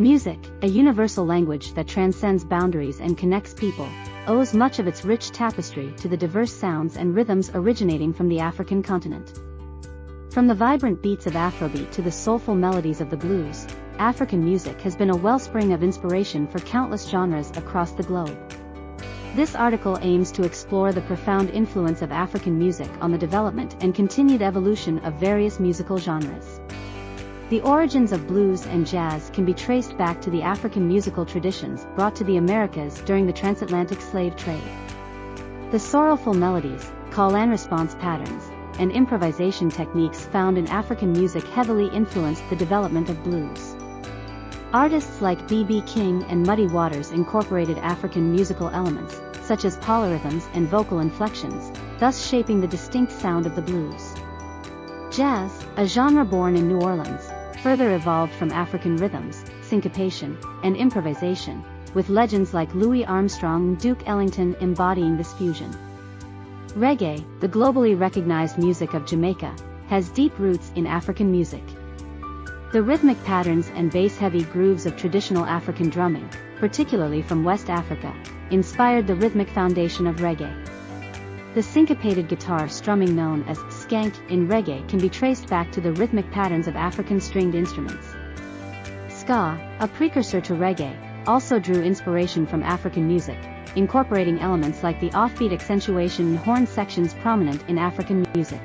Music, a universal language that transcends boundaries and connects people, owes much of its rich tapestry to the diverse sounds and rhythms originating from the African continent. From the vibrant beats of Afrobeat to the soulful melodies of the blues, African music has been a wellspring of inspiration for countless genres across the globe. This article aims to explore the profound influence of African music on the development and continued evolution of various musical genres. The origins of blues and jazz can be traced back to the African musical traditions brought to the Americas during the transatlantic slave trade. The sorrowful melodies, call and response patterns, and improvisation techniques found in African music heavily influenced the development of blues. Artists like B.B. King and Muddy Waters incorporated African musical elements, such as polyrhythms and vocal inflections, thus shaping the distinct sound of the blues. Jazz, a genre born in New Orleans, further evolved from African rhythms, syncopation, and improvisation, with legends like Louis Armstrong and Duke Ellington embodying this fusion. Reggae, the globally recognized music of Jamaica, has deep roots in African music. The rhythmic patterns and bass-heavy grooves of traditional African drumming, particularly from West Africa, inspired the rhythmic foundation of reggae. The syncopated guitar strumming known as skank in reggae can be traced back to the rhythmic patterns of African stringed instruments. Ska, a precursor to reggae, also drew inspiration from African music, incorporating elements like the offbeat accentuation and horn sections prominent in African music.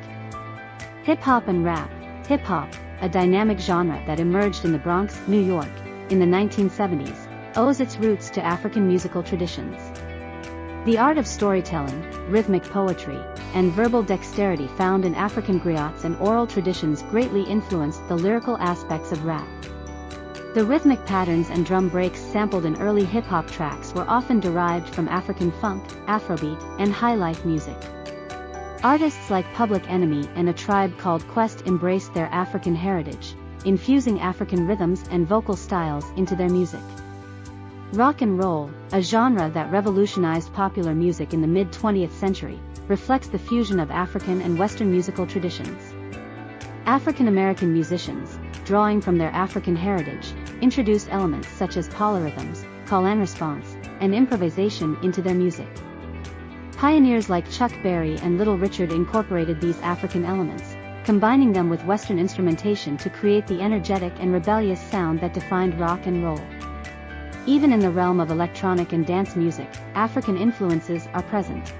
Hip-hop and rap. Hip-hop, a dynamic genre that emerged in the Bronx, New York, in the 1970s, owes its roots to African musical traditions. The art of storytelling, rhythmic poetry, and verbal dexterity found in African griots and oral traditions greatly influenced the lyrical aspects of rap. The rhythmic patterns and drum breaks sampled in early hip-hop tracks were often derived from African funk, Afrobeat, and highlife music. Artists like Public Enemy and A Tribe Called Quest embraced their African heritage, infusing African rhythms and vocal styles into their music. Rock and roll, a genre that revolutionized popular music in the mid-20th century, reflects the fusion of African and Western musical traditions. African American musicians, drawing from their African heritage, introduced elements such as polyrhythms, call and response, and improvisation into their music. Pioneers like Chuck Berry and Little Richard incorporated these African elements, combining them with Western instrumentation to create the energetic and rebellious sound that defined rock and roll. Even in the realm of electronic and dance music, African influences are present.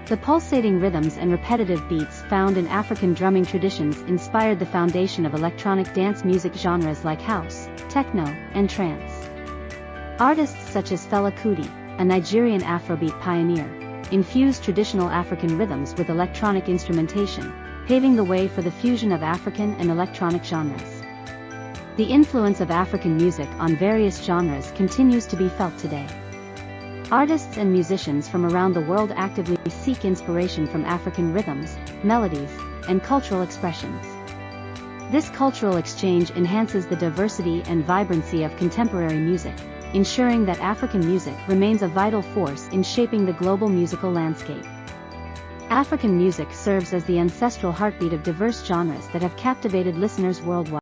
The pulsating rhythms and repetitive beats found in African drumming traditions inspired the foundation of electronic dance music genres like house, techno, and trance. Artists such as Fela Kuti, a Nigerian Afrobeat pioneer, infused traditional African rhythms with electronic instrumentation, paving the way for the fusion of African and electronic genres. The influence of African music on various genres continues to be felt today. Artists and musicians from around the world actively seek inspiration from African rhythms, melodies, and cultural expressions. This cultural exchange enhances the diversity and vibrancy of contemporary music, ensuring that African music remains a vital force in shaping the global musical landscape. African music serves as the ancestral heartbeat of diverse genres that have captivated listeners worldwide.